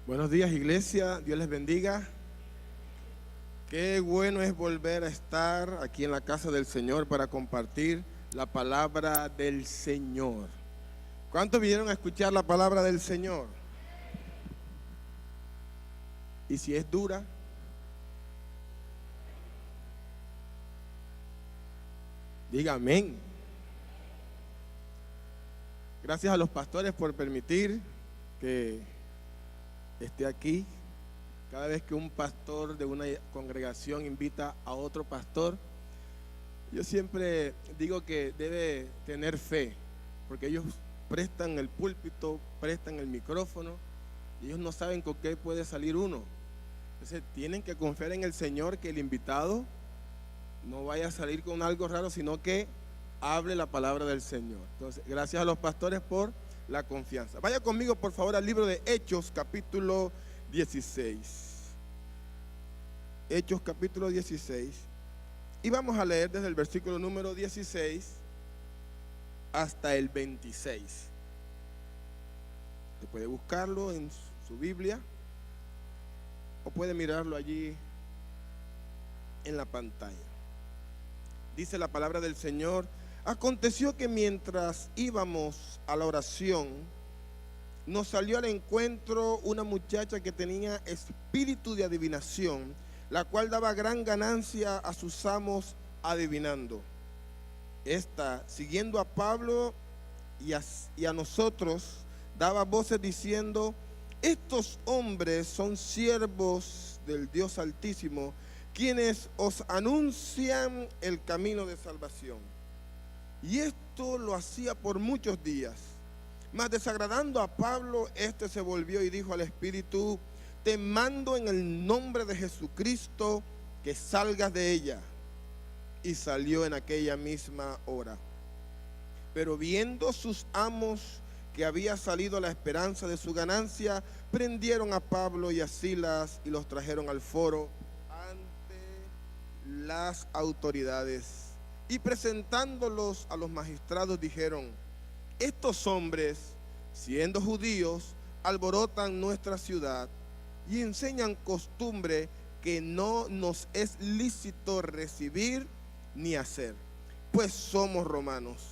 Buenos días, iglesia, Dios les bendiga. Qué bueno es volver a estar aquí en la casa del Señor para compartir la palabra del Señor. ¿Cuántos vinieron a escuchar la palabra del Señor? Y si es dura, diga amén. Gracias a los pastores por permitir que esté aquí. Cada vez que un pastor de una congregación invita a otro pastor, yo siempre digo que debe tener fe, porque ellos prestan el púlpito, prestan el micrófono, y ellos no saben con qué puede salir uno. Entonces tienen que confiar en el Señor, que el invitado no vaya a salir con algo raro, sino que hable la palabra del Señor. Entonces, gracias a los pastores por la confianza. Vaya conmigo, por favor, al libro de Hechos, capítulo 16. Hechos, capítulo 16. Y vamos a leer desde el versículo número 16 hasta el 26. Usted puede buscarlo en su Biblia o puede mirarlo allí en la pantalla. Dice la palabra del Señor: aconteció que mientras íbamos a la oración, nos salió al encuentro una muchacha que tenía espíritu de adivinación, la cual daba gran ganancia a sus amos adivinando. Esta, siguiendo a Pablo y a nosotros, daba voces diciendo: estos hombres son siervos del Dios Altísimo, quienes os anuncian el camino de salvación. Y esto lo hacía por muchos días. Mas desagradando a Pablo, este se volvió y dijo al espíritu: te mando en el nombre de Jesucristo que salgas de ella. Y salió en aquella misma hora. Pero viendo sus amos que había salido la esperanza de su ganancia, prendieron a Pablo y a Silas y los trajeron al foro ante las autoridades. Y presentándolos a los magistrados dijeron: estos hombres, siendo judíos, alborotan nuestra ciudad y enseñan costumbre que no nos es lícito recibir ni hacer, pues somos romanos.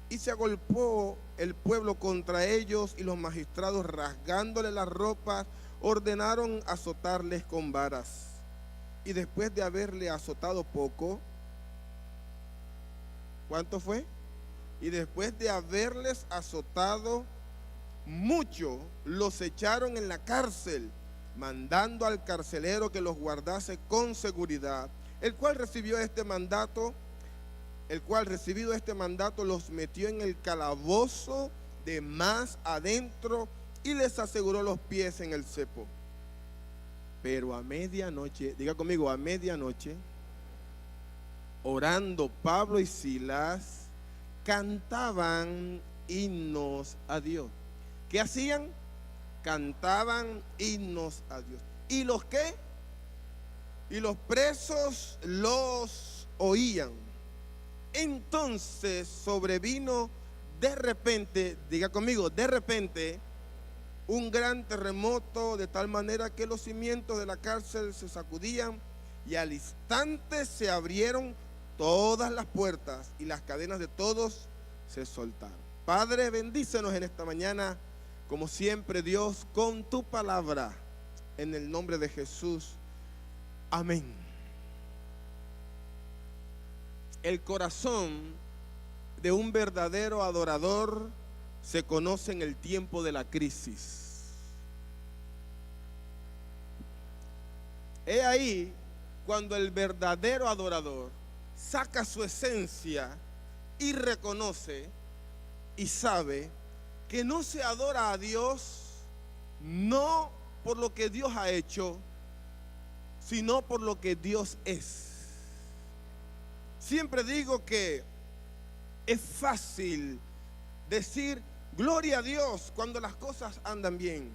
Y se agolpó el pueblo contra ellos, y los magistrados, rasgándole las ropas, ordenaron azotarles con varas. Y después de haberle azotado poco, ¿cuánto fue? Y después de haberles azotado mucho, los echaron en la cárcel, mandando al carcelero que los guardase con seguridad, el cual recibido este mandato, los metió en el calabozo de más adentro y les aseguró los pies en el cepo. Pero a medianoche, diga conmigo, a medianoche, orando Pablo y Silas, cantaban himnos a Dios. ¿Qué hacían? Cantaban himnos a Dios. ¿Y los qué? Y los presos los oían. Entonces sobrevino de repente, diga conmigo, de repente, un gran terremoto, de tal manera que los cimientos de la cárcel se sacudían, y al instante se abrieron todas las puertas y las cadenas de todos se soltaron. Padre, bendícenos en esta mañana, como siempre, Dios, con tu palabra, en el nombre de Jesús. Amén. El corazón de un verdadero adorador se conoce en el tiempo de la crisis. He ahí cuando el verdadero adorador saca su esencia y reconoce y sabe que no se adora a Dios no por lo que Dios ha hecho, sino por lo que Dios es. Siempre digo que es fácil decir gloria a Dios cuando las cosas andan bien,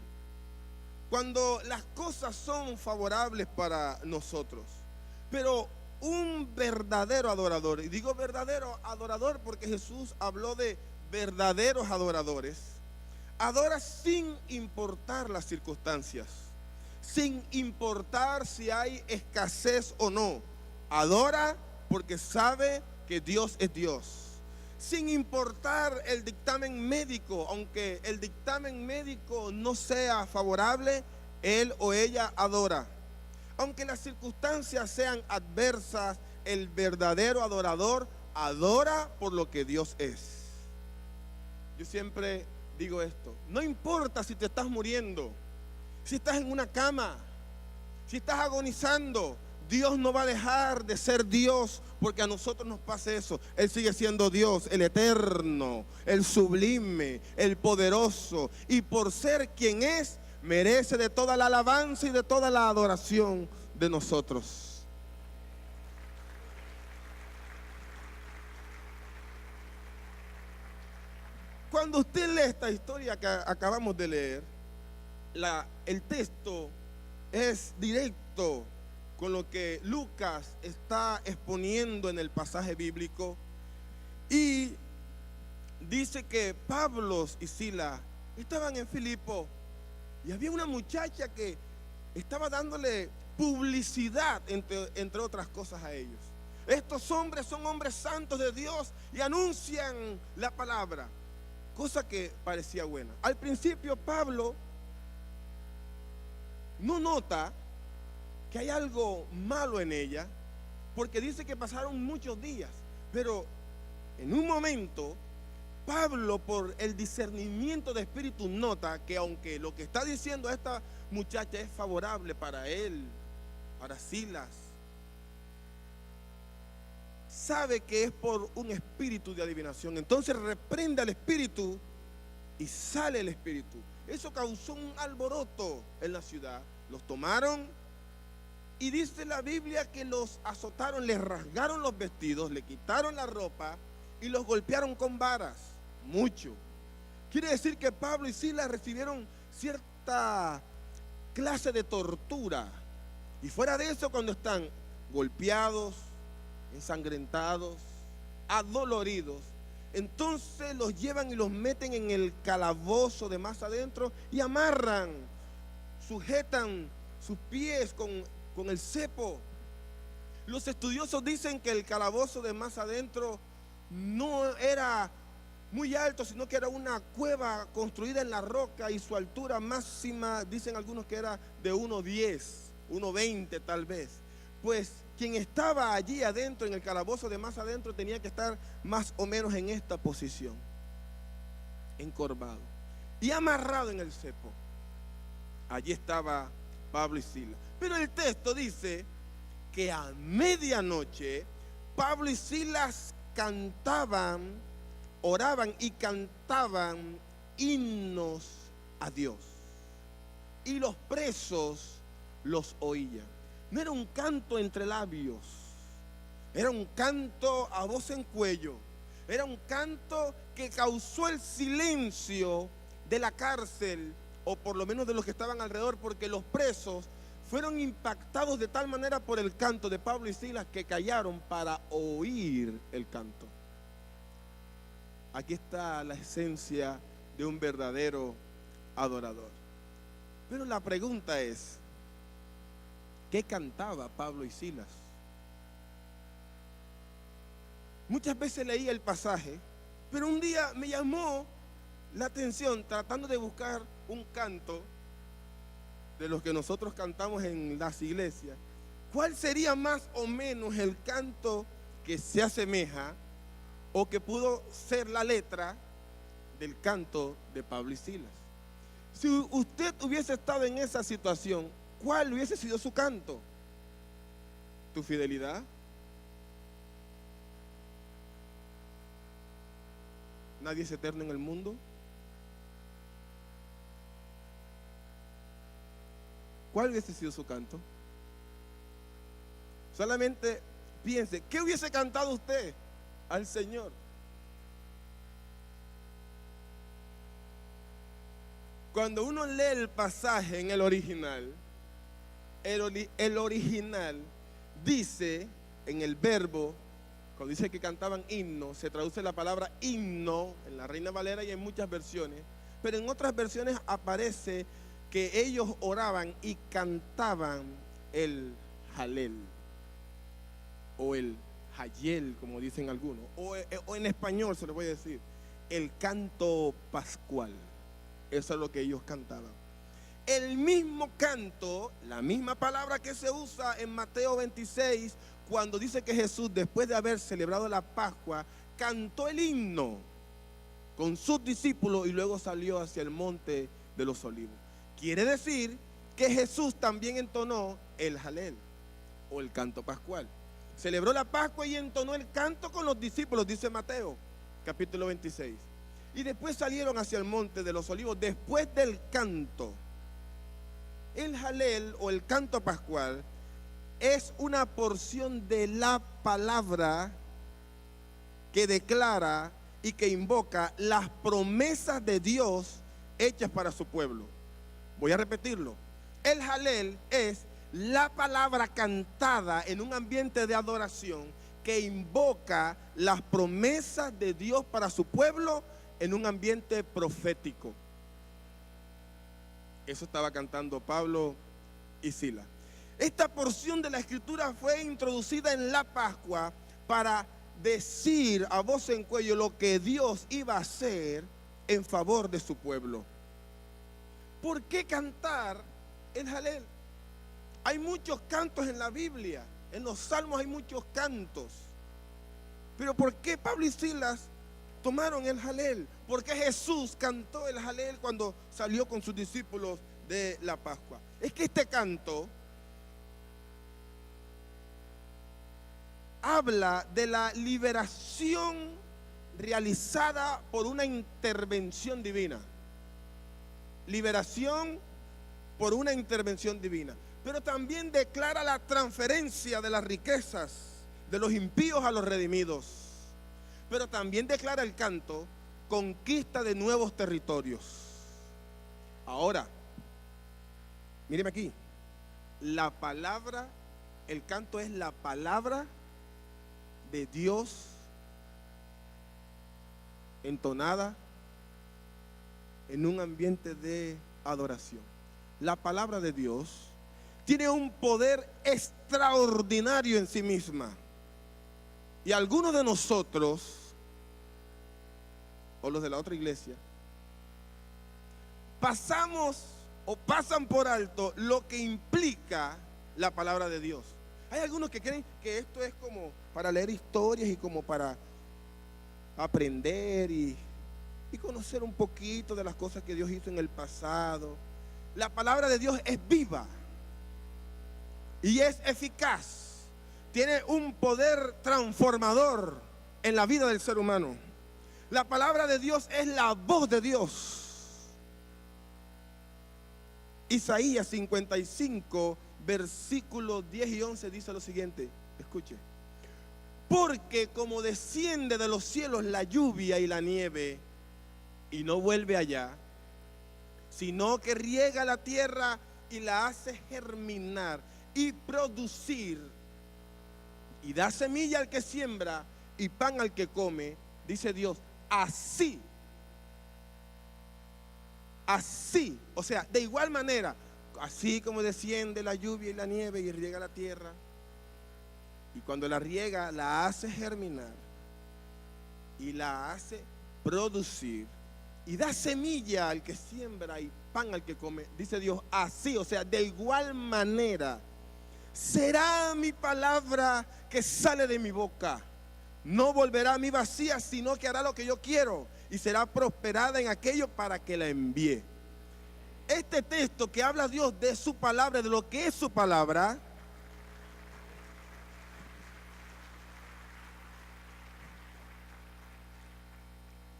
cuando las cosas son favorables para nosotros. Pero un verdadero adorador, y digo verdadero adorador porque Jesús habló de verdaderos adoradores, Adora sin importar las circunstancias, sin importar si hay escasez o no. Adora porque sabe que Dios es Dios. Sin importar el dictamen médico, aunque el dictamen médico no sea favorable, él o ella adora. Aunque las circunstancias sean adversas, el verdadero adorador adora por lo que Dios es. Yo siempre digo esto: no importa si te estás muriendo, si estás en una cama, si estás agonizando, Dios no va a dejar de ser Dios porque a nosotros nos pase eso. Él sigue siendo Dios, el eterno, el sublime, el poderoso, y por ser quien es, merece de toda la alabanza y de toda la adoración de nosotros. Cuando usted lee esta historia que acabamos de leer, el texto es directo con lo que Lucas está exponiendo en el pasaje bíblico, y dice que Pablo y Silas estaban en Filipo y había una muchacha que estaba dándole publicidad, entre otras cosas, a ellos. Estos hombres son hombres santos de Dios y anuncian la palabra, cosa que parecía buena. Al principio Pablo no nota que hay algo malo en ella, porque dice que pasaron muchos días, pero en un momento Pablo, por el discernimiento de espíritu, nota que aunque lo que está diciendo a esta muchacha es favorable para él, para Silas, sabe que es por un espíritu de adivinación. Entonces reprende al espíritu y sale el espíritu. Eso causó un alboroto en la ciudad. Los tomaron y dice la Biblia que los azotaron, les rasgaron los vestidos, le quitaron la ropa y los golpearon con varas, mucho. Quiere decir que Pablo y Silas recibieron cierta clase de tortura. Y fuera de eso, cuando están golpeados, ensangrentados, adoloridos, entonces los llevan y los meten en el calabozo de más adentro y amarran, sujetan sus pies con el cepo. Los estudiosos dicen que el calabozo de más adentro no era muy alto, sino que era una cueva construida en la roca, y su altura máxima, dicen algunos, que era de 1,10, 1,20 tal vez. Pues quien estaba allí adentro, en el calabozo de más adentro, tenía que estar más o menos en esta posición, encorvado y amarrado en el cepo. Allí estaba Pablo y Silas. Pero el texto dice que a medianoche Pablo y Silas cantaban, oraban y cantaban himnos a Dios, y los presos los oían. No era un canto entre labios, era un canto a voz en cuello, era un canto que causó el silencio de la cárcel, o por lo menos de los que estaban alrededor, porque los presos fueron impactados de tal manera por el canto de Pablo y Silas que callaron para oír el canto. Aquí está la esencia de un verdadero adorador. Pero la pregunta es, ¿qué cantaba Pablo y Silas? Muchas veces leí el pasaje, pero un día me llamó la atención, tratando de buscar un canto de los que nosotros cantamos en las iglesias. ¿Cuál sería más o menos el canto que se asemeja o que pudo ser la letra del canto de Pablo y Silas? Si usted hubiese estado en esa situación, ¿cuál hubiese sido su canto? ¿Tu fidelidad? ¿Nadie es eterno en el mundo? ¿Cuál hubiese sido su canto? Solamente piense, ¿qué hubiese cantado usted al Señor? Cuando uno lee el pasaje en el original, el original dice, en el verbo, cuando dice que cantaban himno, se traduce la palabra himno en la Reina Valera y en muchas versiones, pero en otras versiones aparece que ellos oraban y cantaban el Halel o el Hayel, como dicen algunos, o en español se lo voy a decir, el canto pascual. Eso es lo que ellos cantaban. El mismo canto, la misma palabra que se usa en Mateo 26, cuando dice que Jesús, después de haber celebrado la Pascua, cantó el himno con sus discípulos y luego salió hacia el monte de los olivos. Quiere decir que Jesús también entonó el Halel o el canto pascual. Celebró la Pascua y entonó el canto con los discípulos, dice Mateo, capítulo 26. Y después salieron hacia el monte de los olivos después del canto. El Halel o el canto pascual es una porción de la palabra que declara y que invoca las promesas de Dios hechas para su pueblo. Voy a repetirlo. El Halel es la palabra cantada en un ambiente de adoración que invoca las promesas de Dios para su pueblo en un ambiente profético. Eso estaba cantando Pablo y Silas. Esta porción de la escritura fue introducida en la Pascua para decir a voz en cuello lo que Dios iba a hacer en favor de su pueblo. ¿Por qué cantar el Halel? Hay muchos cantos en la Biblia, en los Salmos hay muchos cantos. Pero ¿por qué Pablo y Silas tomaron el Halel? ¿Por qué Jesús cantó el Halel cuando salió con sus discípulos de la Pascua? Es que este canto habla de la liberación realizada por una intervención divina. Liberación por una intervención divina. Pero también declara la transferencia de las riquezas de los impíos a los redimidos. Pero también declara el canto conquista de nuevos territorios. Ahora, míreme aquí. La palabra, el canto es la palabra de Dios entonada en un ambiente de adoración. La palabra de Dios tiene un poder extraordinario en sí misma. Y algunos de nosotros, o los de la otra iglesia, pasamos o pasan por alto lo que implica la palabra de Dios. Hay algunos que creen que esto es como para leer historias y como para aprender y conocer un poquito de las cosas que Dios hizo en el pasado. La palabra de Dios es viva y es eficaz. Tiene un poder transformador en la vida del ser humano. La palabra de Dios es la voz de Dios. Isaías 55, versículos 10 y 11 dice lo siguiente. Escuche. Porque como desciende de los cielos la lluvia y la nieve y no vuelve allá, sino que riega la tierra y la hace germinar y producir y da semilla al que siembra y pan al que come, dice Dios, así, o sea, de igual manera, así como desciende la lluvia y la nieve y riega la tierra, y cuando la riega la hace germinar y la hace producir y da semilla al que siembra y pan al que come, dice Dios, así, o sea, de igual manera será mi palabra que sale de mi boca. No volverá a mí vacía, sino que hará lo que yo quiero y será prosperada en aquello para que la envíe. Este texto que habla Dios de su palabra, de lo que es su palabra,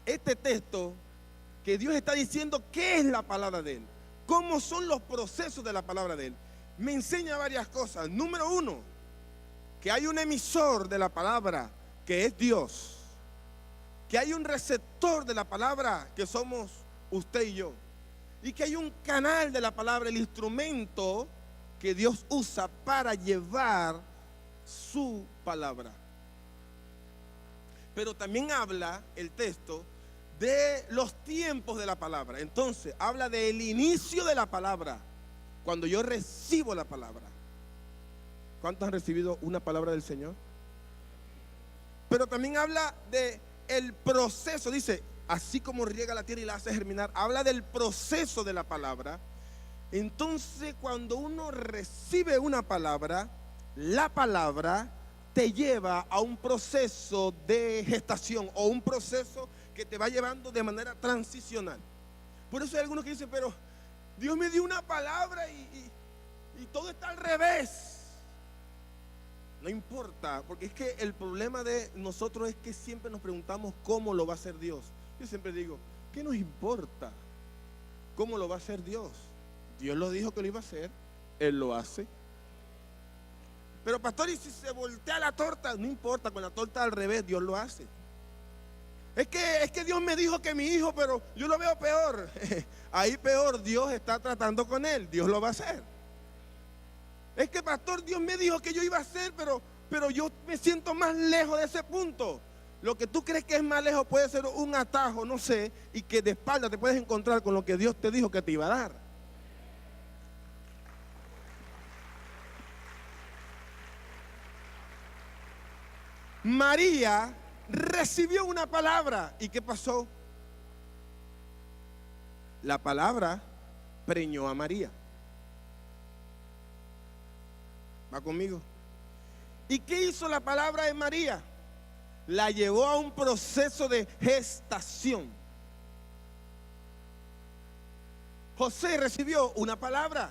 este texto que Dios está diciendo qué es la palabra de Él, cómo son los procesos de la palabra de Él, me enseña varias cosas. Número uno, que hay un emisor de la palabra que es Dios, que hay un receptor de la palabra que somos usted y yo, y que hay un canal de la palabra, el instrumento que Dios usa para llevar su palabra. Pero también habla el texto de los tiempos de la palabra. Entonces, habla del inicio de la palabra, cuando yo recibo la palabra. ¿Cuántos han recibido una palabra del Señor? Pero también habla de el proceso, dice, así como riega la tierra y la hace germinar, habla del proceso de la palabra. Entonces, cuando uno recibe una palabra, la palabra te lleva a un proceso de gestación o un proceso que te va llevando de manera transicional. Por eso hay algunos que dicen, pero Dios me dio una palabra y todo está al revés. No importa, porque es que el problema de nosotros es que siempre nos preguntamos cómo lo va a hacer Dios. Yo siempre digo, ¿qué nos importa cómo lo va a hacer Dios? Dios lo dijo que lo iba a hacer, Él lo hace. Pero pastor, y si se voltea la torta, no importa, con la torta al revés, Dios lo hace. Es que Dios me dijo que mi hijo, pero yo lo veo peor. Ahí peor, Dios está tratando con él, Dios lo va a hacer. Es que pastor, Dios me dijo que yo iba a hacer, pero yo me siento más lejos de ese punto. Lo que tú crees que es más lejos puede ser un atajo, no sé, y que de espalda te puedes encontrar con lo que Dios te dijo que te iba a dar. María recibió una palabra. ¿Y qué pasó? La palabra preñó a María. ¿Va conmigo? ¿Y qué hizo la palabra en María? La llevó a un proceso de gestación. José recibió una palabra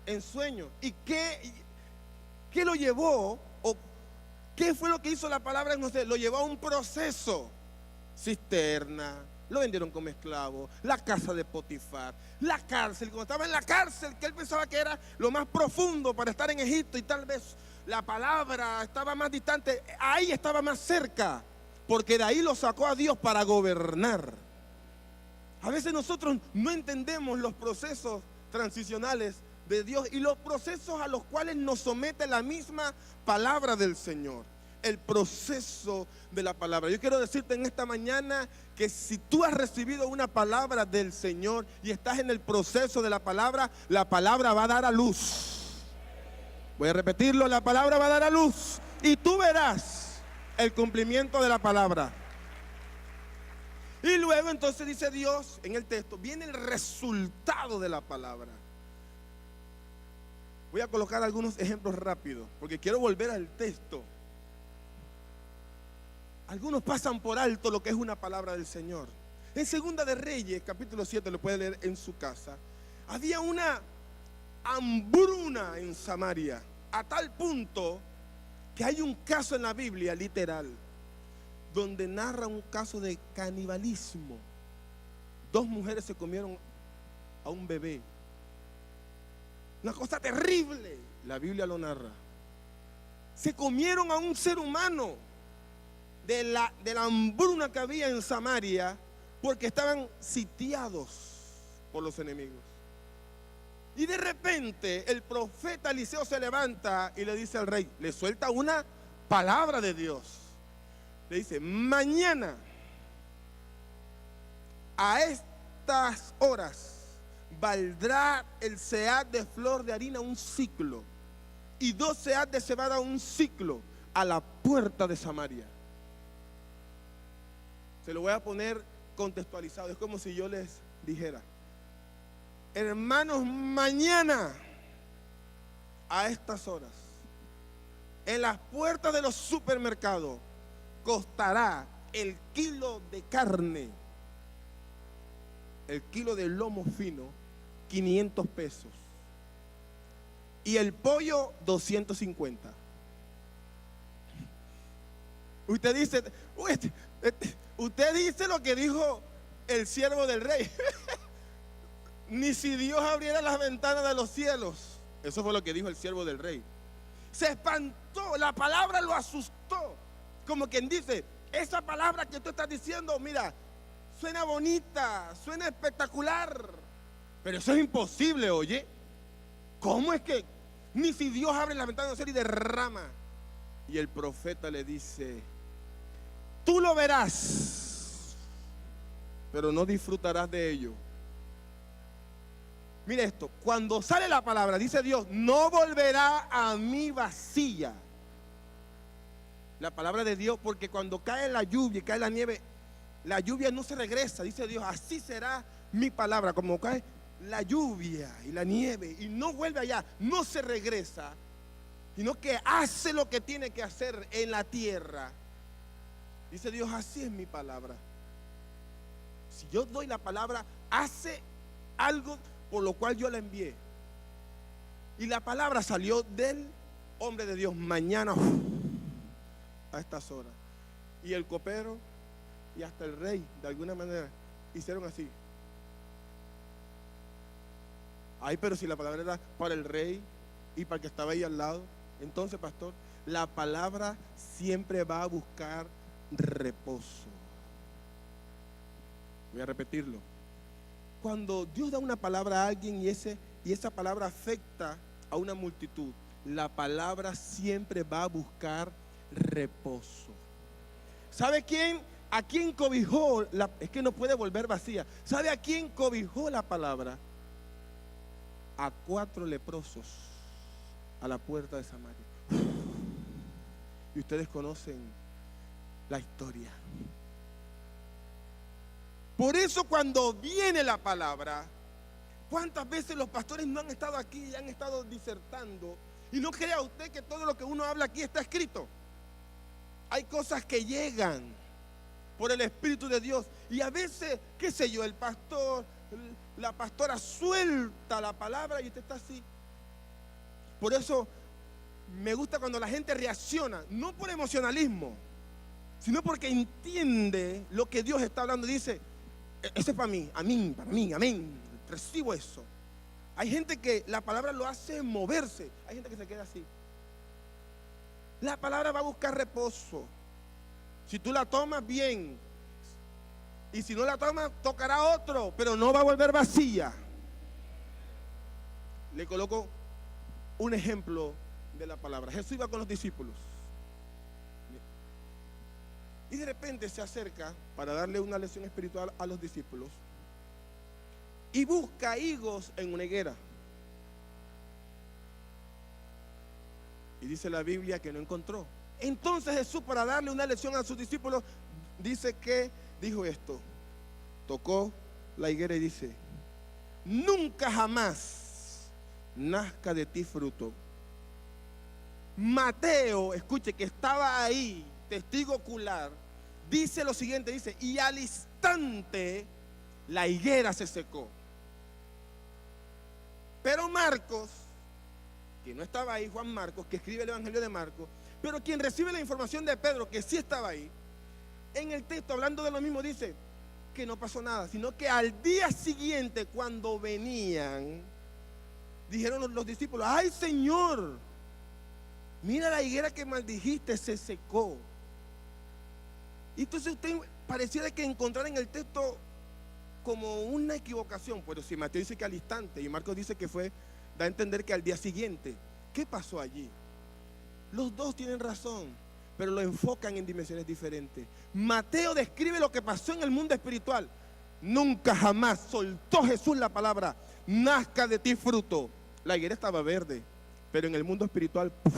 en sueño. ¿Y qué lo llevó? ¿Qué fue lo que hizo la palabra en José? Lo llevó a un proceso. Cisterna, lo vendieron como esclavo, la casa de Potifar, la cárcel. Cuando estaba en la cárcel, que él pensaba que era lo más profundo para estar en Egipto, y tal vez la palabra estaba más distante, ahí estaba más cerca, porque de ahí lo sacó a Dios para gobernar. A veces nosotros no entendemos los procesos transicionales de Dios y los procesos a los cuales nos somete la misma palabra del Señor. El proceso de la palabra. Yo quiero decirte en esta mañana que si tú has recibido una palabra del Señor y estás en el proceso de la palabra va a dar a luz. Voy a repetirlo, la palabra va a dar a luz y tú verás el cumplimiento de la palabra. Y luego entonces dice Dios en el texto, viene el resultado de la palabra. Voy a colocar algunos ejemplos rápidos, porque quiero volver al texto. Algunos pasan por alto lo que es una palabra del Señor. En Segunda de Reyes, capítulo 7, lo puede leer en su casa. Había una hambruna en Samaria, a tal punto que hay un caso en la Biblia, literal, donde narra un caso de canibalismo. 2 mujeres se comieron a un bebé. Una cosa terrible, la Biblia lo narra. Se comieron a un ser humano de la hambruna que había en Samaria, porque estaban sitiados por los enemigos. Y de repente el profeta Eliseo se levanta y le dice al rey, le suelta una palabra de Dios. Le dice, mañana a estas horas valdrá el seah de flor de harina un ciclo y 2 seahs de cebada un ciclo a la puerta de Samaria. Se lo voy a poner contextualizado. Es como si yo les dijera, hermanos, mañana a estas horas en las puertas de los supermercados costará el kilo de carne, el kilo de lomo fino, 500 pesos. Y el pollo, 250. Usted dice, usted dice lo que dijo el siervo del rey. Ni si Dios abriera las ventanas de los cielos. Eso fue lo que dijo el siervo del rey. Se espantó, la palabra lo asustó. Como quien dice, esa palabra que tú estás diciendo, mira, suena bonita, suena espectacular, pero eso es imposible, oye. ¿Cómo es que ni si Dios abre las ventanas del cielo y derrama? Y el profeta le dice, tú lo verás, pero no disfrutarás de ello. Mire esto, cuando sale la palabra, dice Dios, no volverá a mí vacía. La palabra de Dios, porque cuando cae la lluvia y cae la nieve, la lluvia no se regresa, dice Dios, así será mi palabra, como cae la lluvia y la nieve y no vuelve allá, no se regresa, sino que hace lo que tiene que hacer en la tierra. Dice Dios, así es mi palabra. Si yo doy la palabra, hace algo por lo cual yo la envié. Y la palabra salió del hombre de Dios mañana a estas horas. Y el copero y hasta el rey, de alguna manera, hicieron así. Ay, pero si la palabra era para el rey y para el que estaba ahí al lado. Entonces, pastor, la palabra siempre va a buscar reposo. Voy a repetirlo. Cuando Dios da una palabra a alguien y esa palabra afecta a una multitud, la palabra siempre va a buscar reposo. ¿Sabe quién? ¿A quién cobijó? Es que no puede volver vacía. ¿Sabe a quién cobijó la palabra? A 4 leprosos a la puerta de Samaria. Y ustedes conocen la historia. Por eso cuando viene la palabra, ¿cuántas veces los pastores no han estado aquí y han estado disertando? Y no crea usted que todo lo que uno habla aquí está escrito. Hay cosas que llegan por el Espíritu de Dios. Y a veces, qué sé yo, el pastor, la pastora suelta la palabra y usted está así. Por eso me gusta cuando la gente reacciona, no por emocionalismo, sino porque entiende lo que Dios está hablando. Dice, eso es para mí, amén, amén, recibo eso. Hay gente que la palabra lo hace moverse, hay gente que se queda así. La palabra va a buscar reposo. Si tú la tomas, bien. Y si no la tomas, tocará otro, pero no va a volver vacía. Le coloco un ejemplo de la palabra. Jesús iba con los discípulos. Y de repente se acerca para darle una lección espiritual a los discípulos. Y busca higos en una higuera. Y dice la Biblia que no encontró. Entonces Jesús, para darle una lección a sus discípulos, dice que dijo esto. Tocó la higuera y dice, nunca jamás nazca de ti fruto. Mateo, escuche, que estaba ahí, testigo ocular, dice lo siguiente, dice, y al instante la higuera se secó. Pero Marcos, que no estaba ahí, Juan Marcos, que escribe el Evangelio de Marcos, pero quien recibe la información de Pedro, que sí estaba ahí, en el texto hablando de lo mismo dice que no pasó nada, sino que al día siguiente cuando venían, dijeron los discípulos, ay Señor, mira la higuera que maldijiste, se secó. Y entonces usted pareciera que encontrar en el texto como una equivocación, pero si Mateo dice que al instante y Marcos dice que fue, da a entender que al día siguiente. ¿Qué pasó allí? Los dos tienen razón, pero lo enfocan en dimensiones diferentes. Mateo describe lo que pasó en el mundo espiritual. Nunca jamás soltó Jesús la palabra, nazca de ti fruto. La higuera estaba verde, pero en el mundo espiritual, ¡puf!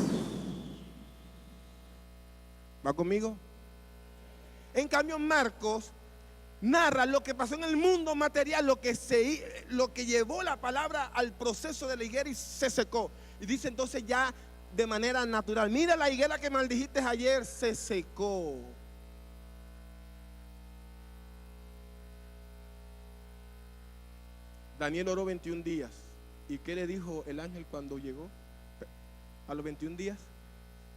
¿Va conmigo? En cambio Marcos narra lo que pasó en el mundo material, lo que llevó la palabra al proceso de la higuera y se secó. Y dice entonces ya de manera natural, mira la higuera que maldijiste ayer, se secó. Daniel oró 21 días. ¿Y qué le dijo el ángel cuando llegó a los 21 días?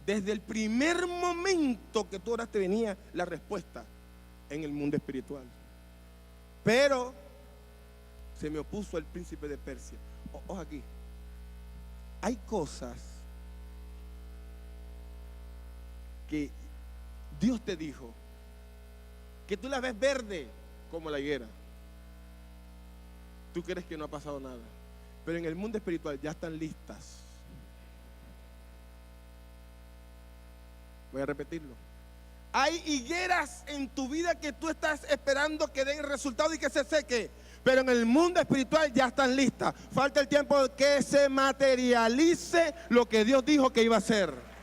Desde el primer momento que tú oraste venía la respuesta en el mundo espiritual. Pero se me opuso el príncipe de Persia. Ojo aquí. Hay cosas que Dios te dijo que tú las ves verde como la higuera. Tú crees que no ha pasado nada, pero en el mundo espiritual ya están listas. Voy a repetirlo. Hay higueras en tu vida que tú estás esperando que den resultado y que se seque. Pero en el mundo espiritual ya están listas. Falta el tiempo de que se materialice lo que Dios dijo que iba a hacer.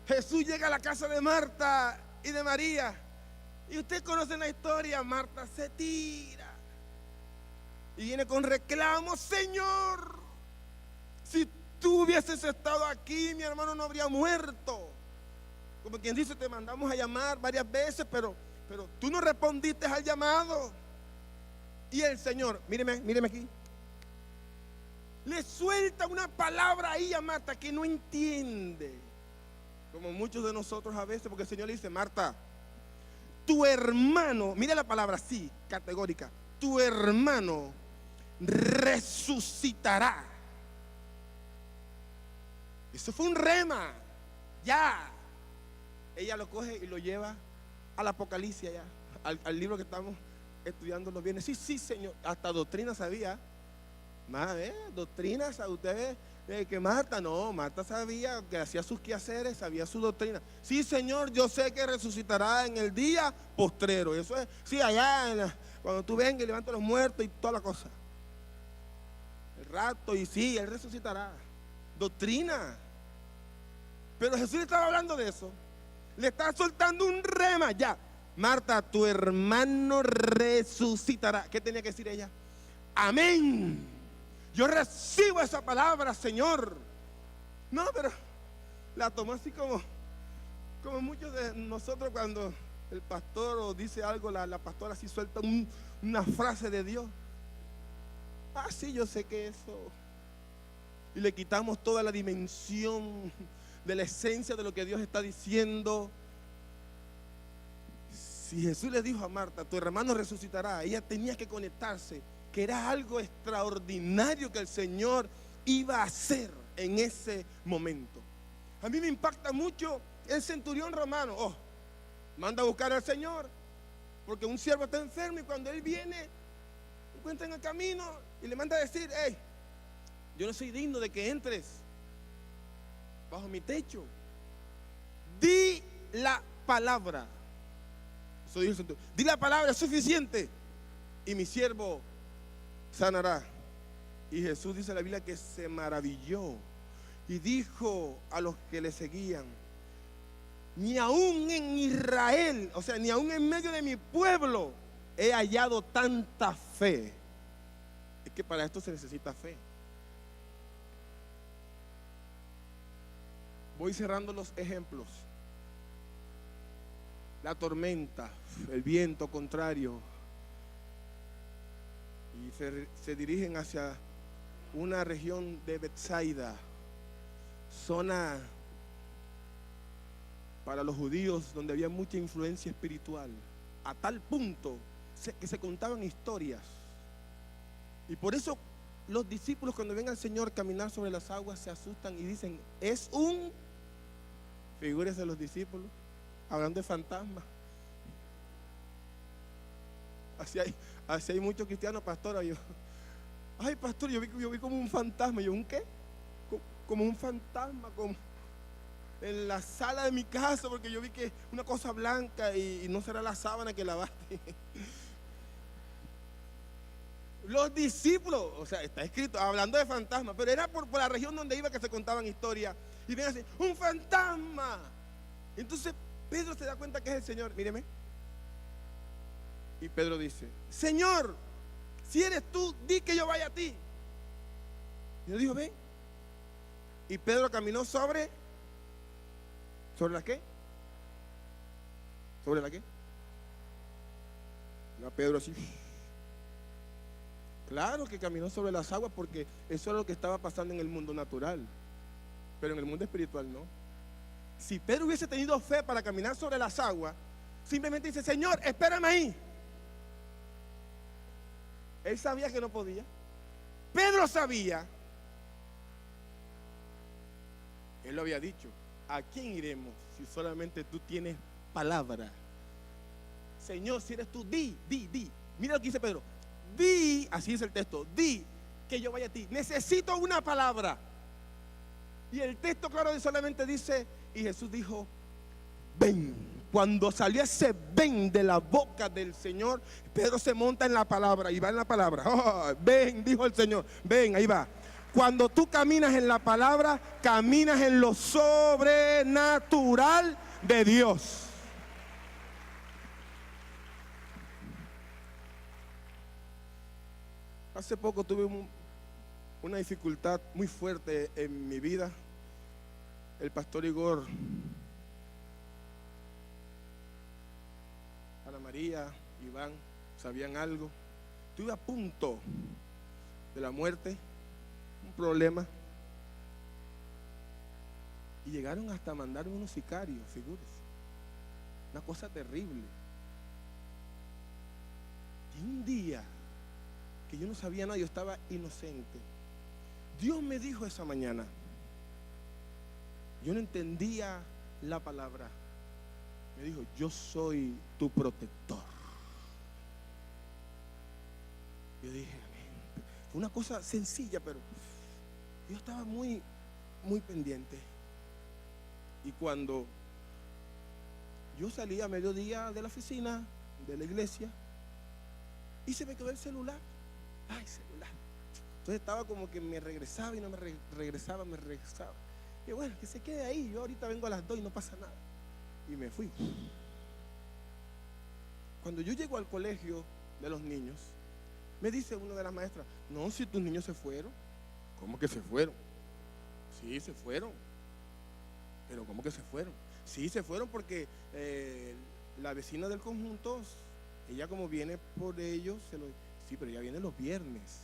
Jesús llega a la casa de Marta y de María. Y usted conoce la historia. Marta se tira y viene con reclamos. Señor, si tú hubieses estado aquí, mi hermano no habría muerto. Como quien dice, te mandamos a llamar varias veces, pero tú no respondiste al llamado. Y el Señor, míreme aquí, le suelta una palabra ahí a Marta que no entiende. Como muchos de nosotros a veces, porque el Señor le dice: Marta, tu hermano, mira la palabra así, categórica, tu hermano resucitará. Eso fue un rema, ya. Ella lo coge y lo lleva al Apocalipsis, ya, al libro que estamos estudiando los viernes. Sí, Señor, hasta doctrina sabía. Doctrina, ustedes, que Marta sabía que hacía sus quehaceres, sabía su doctrina. Sí, Señor, yo sé que resucitará en el día postrero. Eso es, sí, allá, cuando tú vengas y levantas a los muertos y toda la cosa. El rato, y sí, Él resucitará. Doctrina. Pero Jesús le estaba hablando de eso. Le está soltando un rema, ya. Marta, tu hermano resucitará. ¿Qué tenía que decir ella? Amén. Yo recibo esa palabra, Señor. No, pero la tomó así como muchos de nosotros cuando el pastor o dice algo, la pastora así suelta una frase de Dios. Ah, sí, yo sé que eso. Y le quitamos toda la dimensión de la esencia de lo que Dios está diciendo. Si Jesús le dijo a Marta, tu hermano resucitará, ella tenía que conectarse, que era algo extraordinario que el Señor iba a hacer en ese momento. A mí me impacta mucho el centurión romano. Manda a buscar al Señor, porque un siervo está enfermo y cuando él viene, encuentra en el camino y le manda a decir: hey, yo no soy digno de que entres bajo mi techo. Di la palabra. Eso dijo el centurión. Di la palabra, es suficiente, y mi siervo sanará. Y Jesús dice en la Biblia que se maravilló y dijo a los que le seguían: ni aún en Israel, o sea, ni aún en medio de mi pueblo he hallado tanta fe. Es que para esto se necesita fe. Voy cerrando los ejemplos. La tormenta, el viento contrario, y se dirigen hacia una región de Betsaida, zona para los judíos donde había mucha influencia espiritual, a tal punto que se contaban historias. Y por eso los discípulos, cuando ven al Señor caminar sobre las aguas, se asustan y dicen: es un, figúrense los discípulos hablando de fantasmas. Así hay muchos cristianos, pastor. Ay, pastor, yo vi como un fantasma. Yo, ¿un qué? Como un fantasma, como en la sala de mi casa, porque yo vi que una cosa blanca y no será la sábana que lavaste. Los discípulos, o sea, está escrito hablando de fantasmas, pero era por la región donde iba que se contaban historias. Y ven así: un fantasma. Entonces Pedro se da cuenta que es el Señor. Míreme. Y Pedro dice: Señor, si eres tú, di que yo vaya a ti. Y yo digo: ven. Y Pedro caminó ¿sobre la qué? ¿Sobre la qué? Y a Pedro así. Claro que caminó sobre las aguas, porque eso era lo que estaba pasando en el mundo natural, pero en el mundo espiritual no. Si Pedro hubiese tenido fe para caminar sobre las aguas, simplemente dice: Señor, espérame ahí. Él sabía que no podía. Pedro sabía. Él lo había dicho: ¿a quién iremos si solamente tú tienes palabra? Señor, si eres tú, di. Mira lo que dice Pedro: di, así es el texto, di que yo vaya a ti. Necesito una palabra. Y el texto claro solamente dice, y Jesús dijo, ven. Cuando salió ese ven de la boca del Señor, Pedro se monta en la palabra y va en la palabra. Oh, ven, dijo el Señor, ven, ahí va. Cuando tú caminas en la palabra, caminas en lo sobrenatural de Dios. Hace poco tuve una dificultad muy fuerte en mi vida. El pastor Igor, Ana María, Iván, sabían algo. Estuve a punto de la muerte, un problema. Y llegaron hasta mandarme unos sicarios, figúrese. Una cosa terrible. Y un día que yo no sabía nada, yo estaba inocente. Dios me dijo esa mañana, yo no entendía la palabra. Me dijo, yo soy tu protector. Yo dije, amén. Fue una cosa sencilla, pero yo estaba muy pendiente. Y cuando yo salí a mediodía de la oficina, de la iglesia, y se me quedó el celular. Ay, celular. Entonces estaba como que me regresaba y no me regresaba, me regresaba. Y bueno, que se quede ahí, yo ahorita vengo a las 2 y no pasa nada. Y me fui. Cuando yo llego al colegio de los niños, me dice una de las maestras, no, si tus niños se fueron. ¿Cómo que se fueron? Sí, se fueron. Pero ¿cómo que se fueron? Sí, se fueron porque la vecina del conjunto, ella como viene por ellos, sí, pero ella viene los viernes.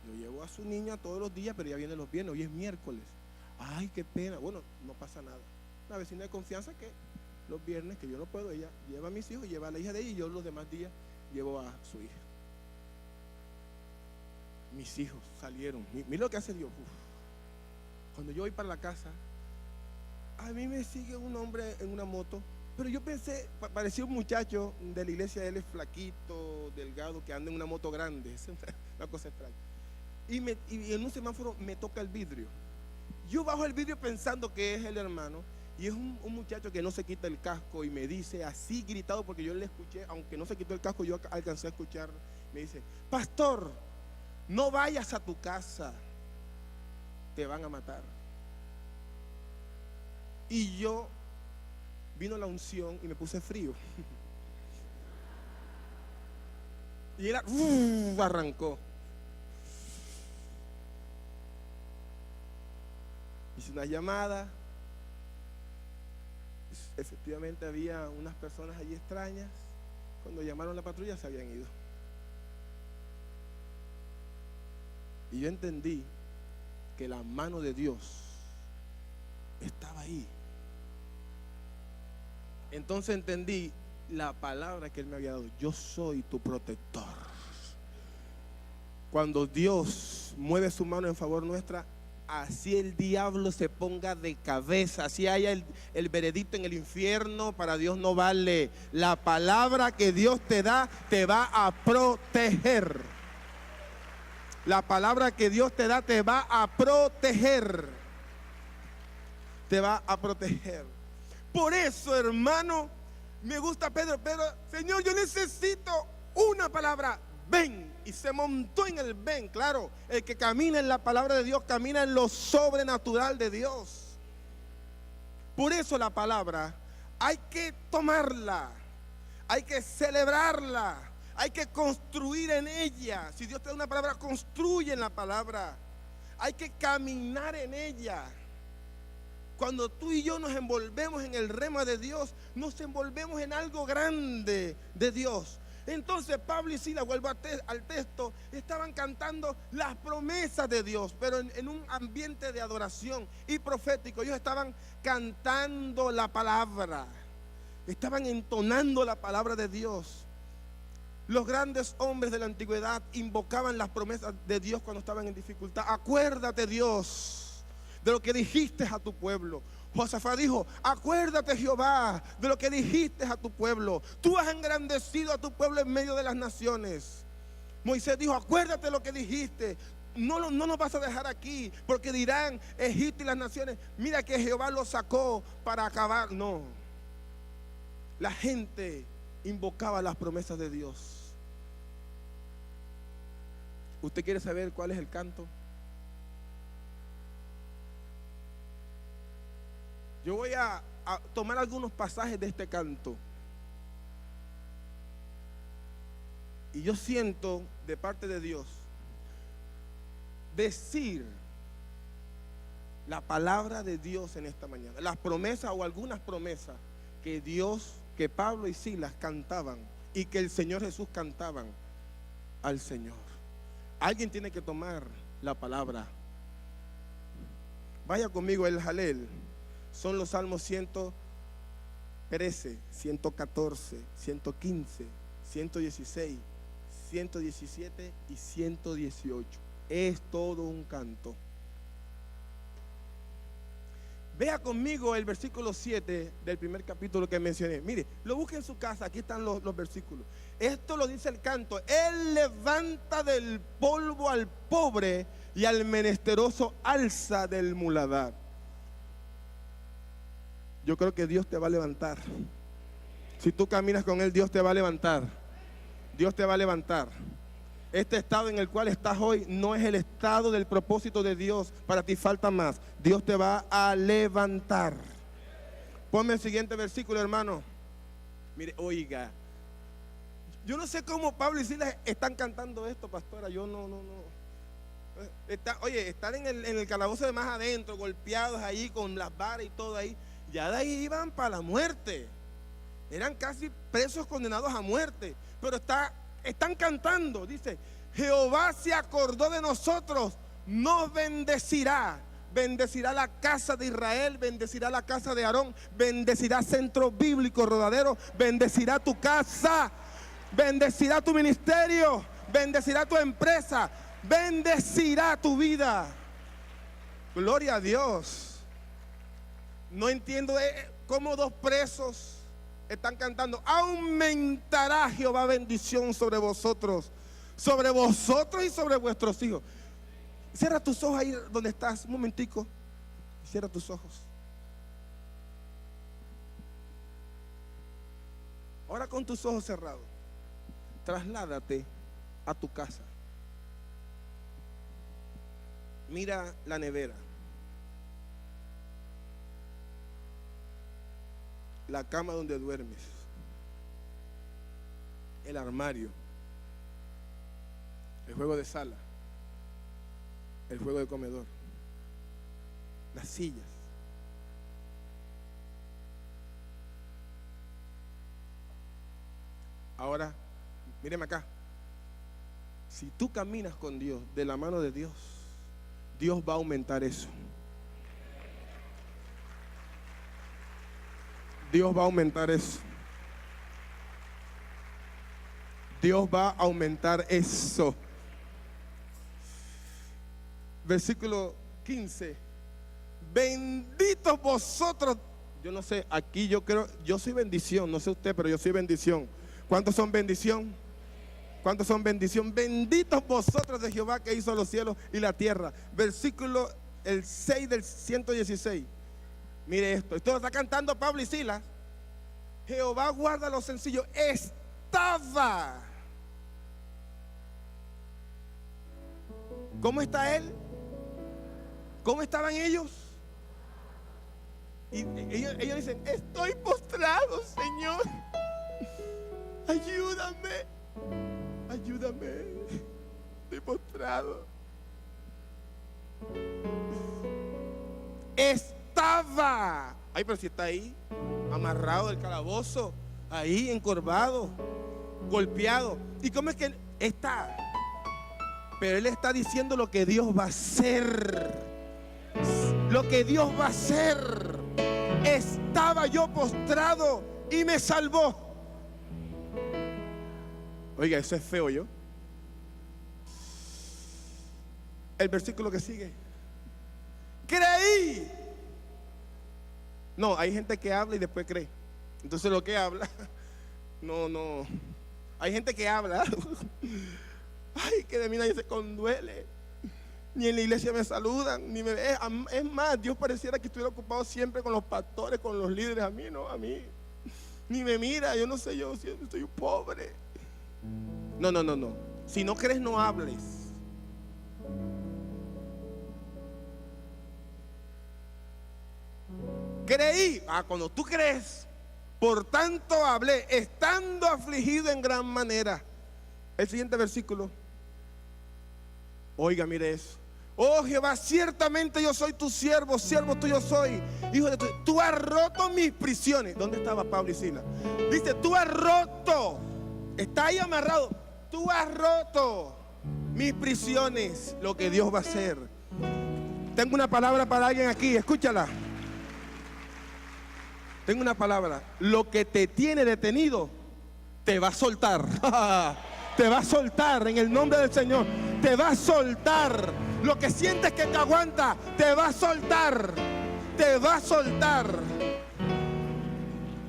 Yo llevo a su niña todos los días, pero ella viene los viernes, hoy es miércoles. Ay, qué pena. Bueno, no pasa nada. Una vecina de confianza que los viernes, que yo no puedo, ella lleva a mis hijos, lleva a la hija de ella y yo los demás días llevo a su hija. Mis hijos salieron. Mira lo que hace Dios. Cuando yo voy para la casa, a mí me sigue un hombre en una moto, pero yo pensé, parecía un muchacho de la iglesia, él es flaquito, delgado, que anda en una moto grande, es una cosa extraña. Y en un semáforo me toca el vidrio. Yo bajo el vidrio pensando que es el hermano, y es un muchacho que no se quita el casco y me dice así gritado, porque yo le escuché, aunque no se quitó el casco, yo alcancé a escuchar, me dice, pastor, no vayas a tu casa, te van a matar. Y yo, vino la unción y me puse frío. Y él arrancó. Hice una llamada. Efectivamente había unas personas allí extrañas. Cuando llamaron a la patrulla se habían ido. Y yo entendí que la mano de Dios estaba ahí. Entonces entendí la palabra que Él me había dado. Yo soy tu protector. Cuando Dios mueve su mano en favor nuestra, así el diablo se ponga de cabeza, así haya el veredicto en el infierno, para Dios no vale. La palabra que Dios te da te va a proteger. La palabra que Dios te da te va a proteger. Te va a proteger. Por eso, hermano, me gusta Pedro. Señor, yo necesito una palabra. Ven. Y se montó en el ven. Claro, el que camina en la palabra de Dios camina en lo sobrenatural de Dios. Por eso la palabra hay que tomarla, hay que celebrarla, hay que construir en ella. Si Dios te da una palabra, construye en la palabra. Hay que caminar en ella. Cuando tú y yo nos envolvemos en el rema de Dios, nos envolvemos en algo grande de Dios. Entonces Pablo y Silas, vuelvo al texto, estaban cantando las promesas de Dios, pero en un ambiente de adoración y profético. Ellos estaban cantando la palabra, estaban entonando la palabra de Dios. Los grandes hombres de la antigüedad invocaban las promesas de Dios cuando estaban en dificultad. Acuérdate, Dios, de lo que dijiste a tu pueblo. Josafat dijo, acuérdate, Jehová, de lo que dijiste a tu pueblo. Tú has engrandecido a tu pueblo en medio de las naciones. Moisés dijo, acuérdate lo que dijiste. No nos vas a dejar aquí, porque dirán Egipto y las naciones, mira que Jehová los sacó para acabar. No, la gente invocaba las promesas de Dios. ¿Usted quiere saber cuál es el canto? Yo voy a tomar algunos pasajes de este canto. Y yo siento de parte de Dios decir la palabra de Dios en esta mañana. Las promesas o algunas promesas que Dios, que Pablo y Silas cantaban y que el Señor Jesús cantaban al Señor. Alguien tiene que tomar la palabra. Vaya conmigo el Jalel. Son los salmos 113, 114, 115, 116, 117 y 118. Es todo un canto. Vea conmigo el versículo 7 del primer capítulo que mencioné. Mire, lo busque en su casa, aquí están los versículos. Esto lo dice el canto. Él levanta del polvo al pobre y al menesteroso alza del muladar. Yo creo que Dios te va a levantar. Si tú caminas con Él, Dios te va a levantar. Dios te va a levantar. Este estado en el cual estás hoy no es el estado del propósito de Dios. Para ti falta más. Dios te va a levantar. Ponme el siguiente versículo, hermano. Mire, oiga. Yo no sé cómo Pablo y Silas están cantando esto, pastora. Yo no. Están en el calabozo de más adentro, golpeados ahí con las varas y todo ahí. Ya de ahí iban para la muerte. Eran casi presos condenados a muerte. Pero están cantando. Dice, Jehová se acordó de nosotros, nos bendecirá. Bendecirá la casa de Israel, bendecirá la casa de Aarón, bendecirá Centro Bíblico Rodadero, bendecirá tu casa, bendecirá tu ministerio, bendecirá tu empresa, bendecirá tu vida. Gloria a Dios. No entiendo cómo dos presos están cantando. Aumentará Jehová bendición sobre vosotros y sobre vuestros hijos. Cierra tus ojos ahí donde estás, un momentico. Cierra tus ojos. Ahora con tus ojos cerrados, trasládate a tu casa. Mira la nevera, la cama donde duermes, el armario, el juego de sala, el juego de comedor, las sillas. Ahora, míreme acá. Si tú caminas con Dios, de la mano de Dios, Dios va a aumentar eso. Dios va a aumentar eso. Dios va a aumentar eso. Versículo 15. Benditos vosotros. Yo no sé, aquí yo creo, yo soy bendición, no sé usted, pero yo soy bendición. ¿Cuántos son bendición? ¿Cuántos son bendición? Benditos vosotros de Jehová que hizo los cielos y la tierra. Versículo el 6 del 116. Mire esto lo está cantando Pablo y Silas. Jehová guarda lo sencillo. Estaba. ¿Cómo está él? ¿Cómo estaban ellos? Y ellos dicen, estoy postrado, Señor. Ayúdame. Ayúdame. Estoy postrado. Estaba. Ay, pero si está ahí, amarrado del calabozo, ahí encorvado, golpeado. ¿Y cómo es que él está? Pero él está diciendo lo que Dios va a hacer. Lo que Dios va a hacer. Estaba yo postrado y me salvó. Oiga, eso es feo, yo. El versículo que sigue. Creí. No, hay gente que habla y después cree. Entonces lo que habla, no. Hay gente que habla Ay, que de mí nadie se conduele. Ni en la iglesia me saludan, ni me ven. Es más, Dios pareciera que estuviera ocupado siempre con los pastores, con los líderes. A mí no, a mí. Ni me mira, yo no sé, yo soy un pobre. No. Si no crees, no hables. Creí. Cuando tú crees, por tanto hablé, estando afligido en gran manera. El siguiente versículo. Oiga, mire eso. Oh Jehová, ciertamente yo soy tu siervo, siervo tuyo soy, hijo de tu. Tú has roto mis prisiones. ¿Dónde estaba Pablo y Silas? Dice, tú has roto. Está ahí amarrado. Tú has roto mis prisiones. Lo que Dios va a hacer. Tengo una palabra para alguien aquí, escúchala. Tengo una palabra. Lo que te tiene detenido te va a soltar. Te va a soltar en el nombre del Señor. Te va a soltar. Lo que sientes que te aguanta, te va a soltar. Te va a soltar.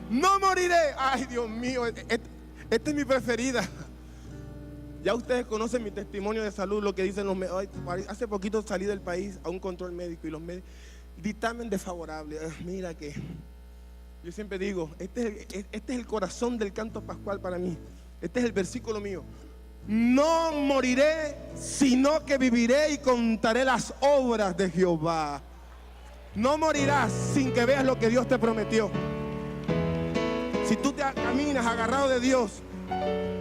No moriré. Ay, Dios mío, esta es mi preferida. Ya ustedes conocen mi testimonio de salud, lo que dicen los médicos. Hace poquito salí del país a un control médico y los médicos, dictamen desfavorable. Mira que yo siempre digo, este es el corazón del canto pascual para mí. Este es el versículo mío. No moriré, sino que viviré y contaré las obras de Jehová. No morirás sin que veas lo que Dios te prometió. Si tú te caminas agarrado de Dios,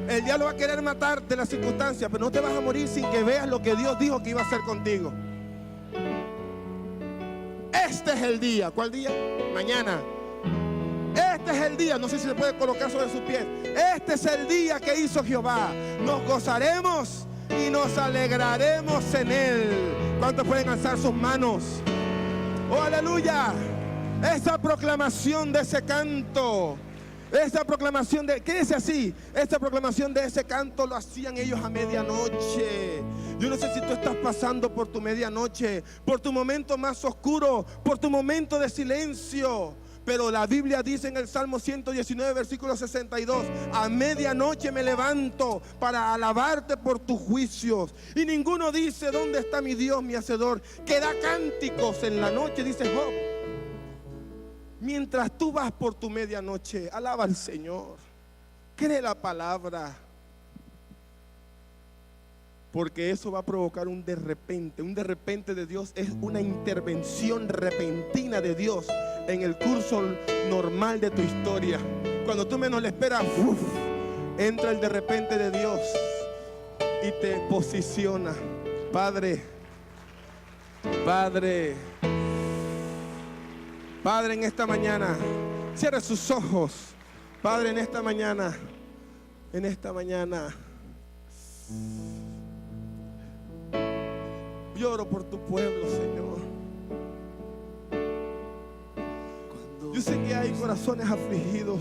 el diablo va a querer matarte las circunstancias, pero no te vas a morir sin que veas lo que Dios dijo que iba a hacer contigo. Este es el día. ¿Cuál día? Mañana. Este es el día, no sé si se puede colocar sobre sus pies. Este es el día que hizo Jehová. Nos gozaremos y nos alegraremos en él. ¿Cuántos pueden alzar sus manos? ¡Oh, aleluya! Esa proclamación de ese canto, esa proclamación de, ¿qué dice así? Esta proclamación de ese canto lo hacían ellos a medianoche. Yo no sé si tú estás pasando por tu medianoche, por tu momento más oscuro, por tu momento de silencio. Pero la Biblia dice en el Salmo 119, versículo 62, a medianoche me levanto para alabarte por tus juicios. Y ninguno dice, ¿dónde está mi Dios, mi hacedor? Que da cánticos en la noche, dice Job. Mientras tú vas por tu medianoche, alaba al Señor. Cree la palabra. Porque eso va a provocar un de repente. Un de repente de Dios es una intervención repentina de Dios en el curso normal de tu historia. Cuando tú menos le esperas, entra el de repente de Dios y te posiciona. Padre, en esta mañana, cierra sus ojos. Padre, en esta mañana, lloro por tu pueblo, Señor. Yo sé que hay corazones afligidos.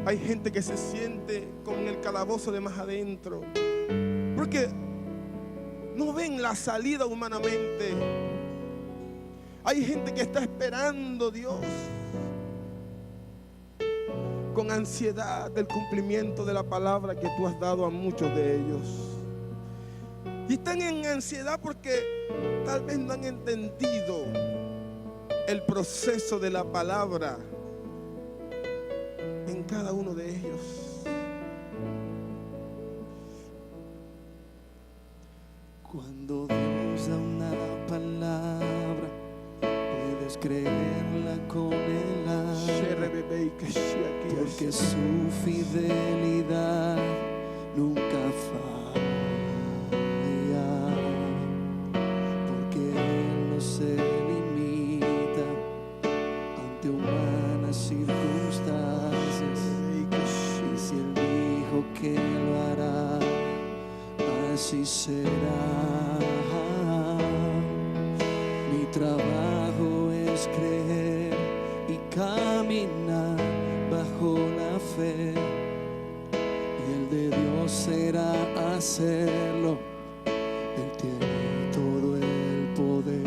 Hay gente que se siente como en el calabozo de más adentro, porque no ven la salida humanamente. Hay gente que está esperando, Dios, con ansiedad del cumplimiento de la palabra que tú has dado a muchos de ellos. Y están en ansiedad porque tal vez no han entendido el proceso de la palabra en cada uno de ellos. Cuando Dios da una palabra, puedes creerla con el alma, porque su fidelidad nunca falla, porque Él no se limita ante humanas circunstancias. Y si Él dijo que lo hará, así será. Mi trabajo es creer y caminar bajo la fe, y el de Dios será hacerlo. Él tiene todo el poder,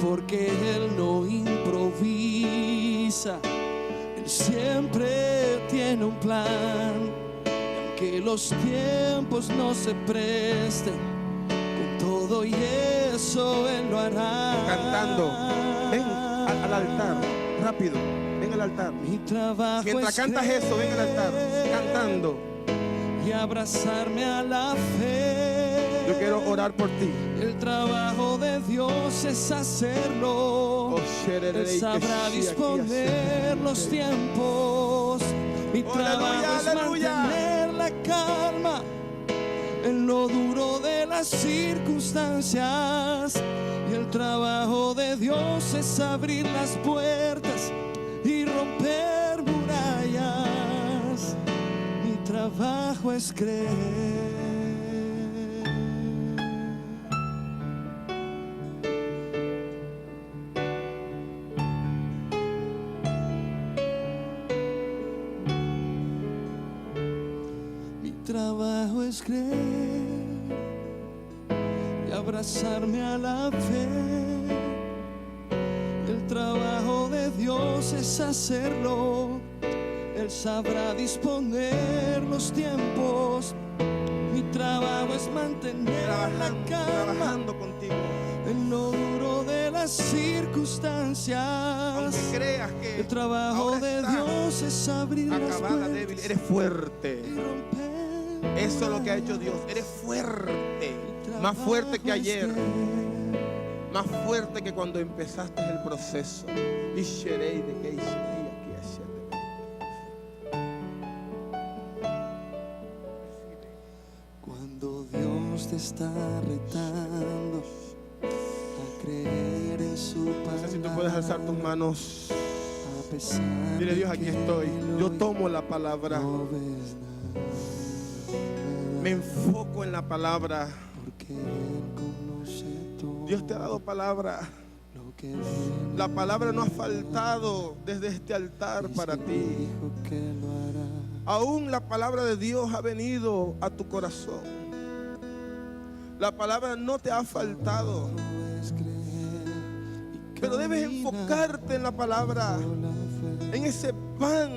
porque Él no improvisa, Él siempre tiene un plan. aunque los tiempos no se presten, con todo y eso Él lo hará. Cantando, ven al altar, rápido, ven al altar. Mi trabajo Mientras es cantas eso, ven al altar, cantando. y abrazarme a la fe. Yo quiero orar por ti. El trabajo de Dios es hacerlo. Él sabrá disponer los tiempos. Mi trabajo es mantener la calma en lo duro de las circunstancias. Y el trabajo de Dios es abrir las puertas y romper murallas. Mi trabajo es creer. Mi trabajo es creer y abrazarme a la fe. El trabajo de Dios es hacerlo. Él sabrá disponer los tiempos. Mi trabajo es mantener la calma Trabajando contigo. en lo duro de las circunstancias. Aunque creas que El trabajo ahora de estás Dios es abrir las acabada, débil, puertas eres fuerte. y romper. Eso es lo que ha hecho Dios. Eres fuerte, más fuerte que ayer, más fuerte que cuando empezaste el proceso. Y sherei de que Cuando Dios te está retando a creer en su palabra. no sé si tú puedes alzar tus manos. A pesar Dile, Dios, de aquí que estoy. lo Yo tomo la palabra. no ves nada, Me enfoco en la palabra. porque Él conoce todo Dios te ha dado palabra. lo que viene. La palabra no ha faltado desde este altar para ti. Dijo que lo hará. Aún la palabra de Dios ha venido a tu corazón. La palabra no te ha faltado. Puedes creer y Pero debes camina enfocarte en la palabra, por la fe. en ese pan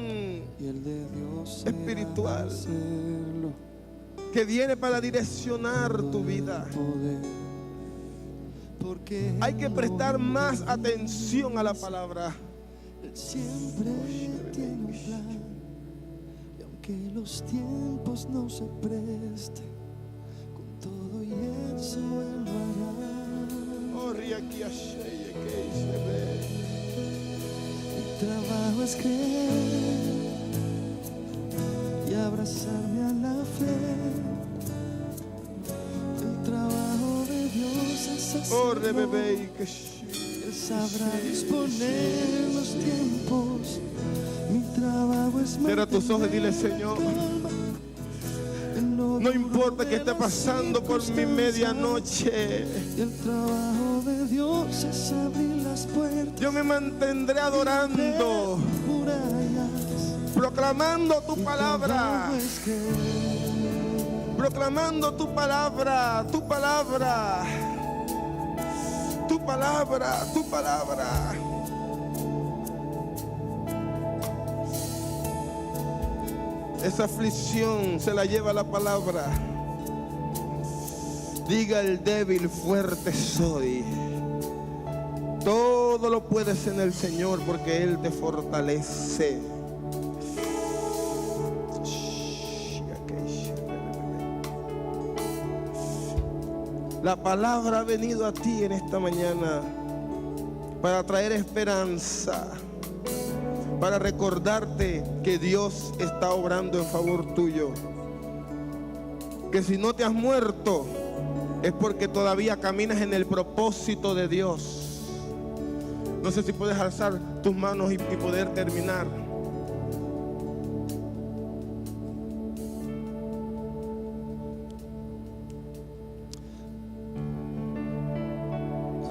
Y el de Dios espiritual será hacerlo que viene para direccionar tu vida. poder, porque Hay que prestar más atención a la palabra. Él siempre tiene un plan. Y aunque los tiempos no se presten, con todo y eso Él lo hará. Mi trabajo es creer y abrazarme a la fe. El trabajo de Dios es hacerlo. Él sabrá disponer los tiempos. Mi trabajo es Cierra tus ojos y dile, Señor, no importa que esté pasando por mi medianoche, El trabajo de Dios es abrir las puertas. yo me mantendré adorando, Murallas. proclamando tu Mi palabra, trabajo es creer. proclamando tu palabra, tu palabra, tu palabra, tu palabra. Esa aflicción se la lleva la palabra. Diga el débil, fuerte soy. Todo lo puedes en el Señor porque Él te fortalece. La palabra ha venido a ti en esta mañana para traer esperanza, para recordarte que Dios está obrando en favor tuyo. Que si no te has muerto es porque todavía caminas en el propósito de Dios. No sé si puedes alzar tus manos y poder terminar.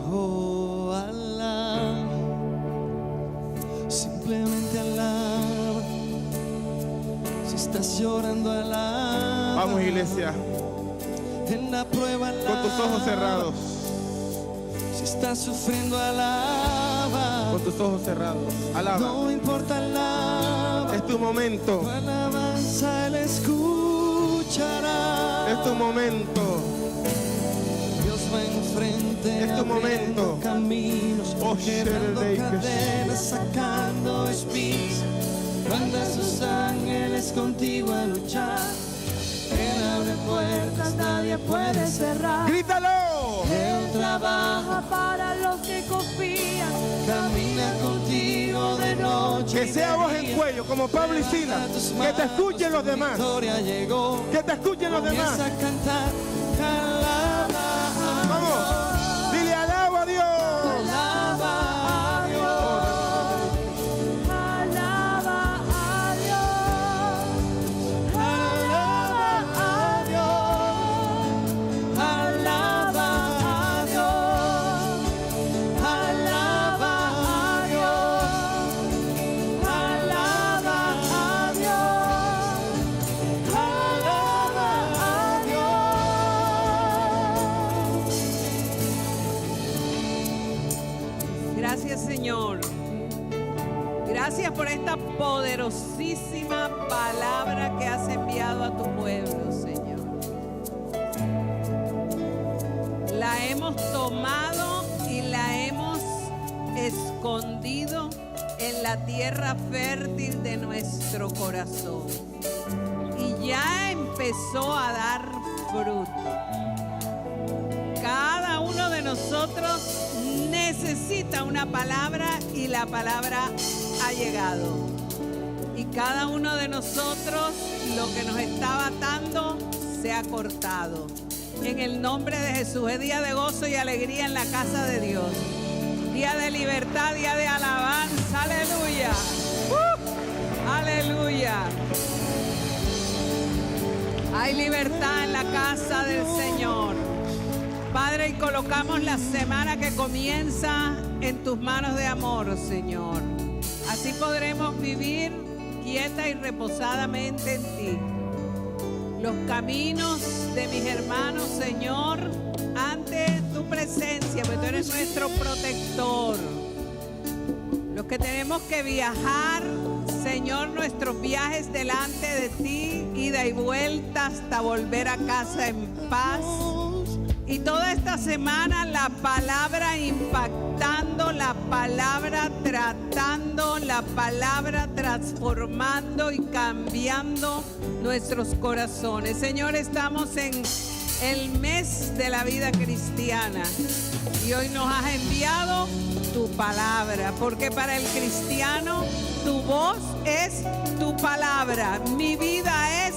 Oh, alaba, simplemente alaba. Si estás llorando, alaba. Vamos, iglesia, En la prueba, alaba. con tus ojos cerrados. Si estás sufriendo, alaba. Con tus ojos cerrados. Alaba. No importa, alaba. Es tu momento. Tu alabanza Él escucha. luchará. Es tu momento. Dios va enfrente, es tu momento. Caminos, quebrando cadenas, sacando espinas. Manda a sus ángeles contigo a luchar. Él abre puertas, nadie puede cerrar. ¡Grítalo! Él trabaja para los que confían. Camina contigo de noche. Que sea voz en cuello, como Pablo y Silas. Que te escuchen los demás. Que te escuchen los demás. Comienza a cantar. Vamos, dile alaba a Dios. Alaba a Dios. Alaba a Dios. Alaba a Dios. Alaba a Dios. Alaba a Dios. Alaba a Dios. Alaba a Dios. Gracias, Señor. Gracias por esta poderosísima palabra que has enviado a tu pueblo, Señor. La hemos tomado y la hemos escondido en la tierra fértil de nuestro corazón. Y ya empezó a dar fruto. Cada uno de nosotros necesita una palabra y la palabra ha llegado. Y cada uno de nosotros, lo que nos estaba atando se ha cortado. En el nombre de Jesús, es día de gozo y alegría en la casa de Dios. Día de libertad, día de alabanza. Aleluya. Aleluya. Hay libertad en la casa del Señor. Padre, y colocamos la semana que comienza en tus manos de amor, Señor. Así podremos vivir quieta y reposadamente en ti. Los caminos de mis hermanos, Señor, ante tu presencia, porque tú eres nuestro protector. Los que tenemos que viajar, Señor, nuestros viajes delante de ti, ida y vuelta hasta volver a casa en paz. Y toda esta semana la palabra impactando, la palabra tratando, la palabra transformando y cambiando nuestros corazones. Señor, estamos en el mes de la vida cristiana y hoy nos has enviado tu palabra, porque para el cristiano tu voz es tu palabra, mi vida es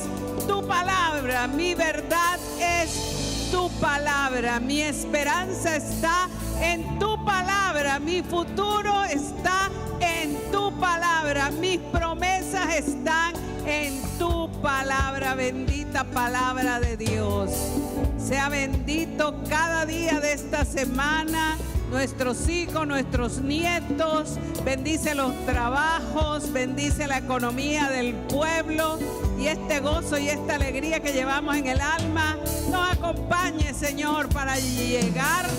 tu palabra, mi verdad es tu palabra, mi esperanza está en tu palabra, mi futuro está en tu palabra, mis promesas están en tu palabra, bendita palabra de Dios. Sea bendito cada día de esta semana, nuestros hijos, nuestros nietos, bendice los trabajos, bendice la economía del pueblo y este gozo y esta alegría que llevamos en el alma nos acompañe, Señor, para llegar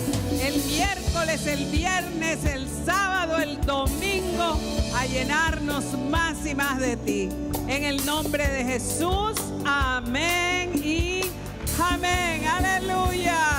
el miércoles, el viernes, el sábado, el domingo a llenarnos más y más de ti. En el nombre de Jesús, amén y amén. Aleluya.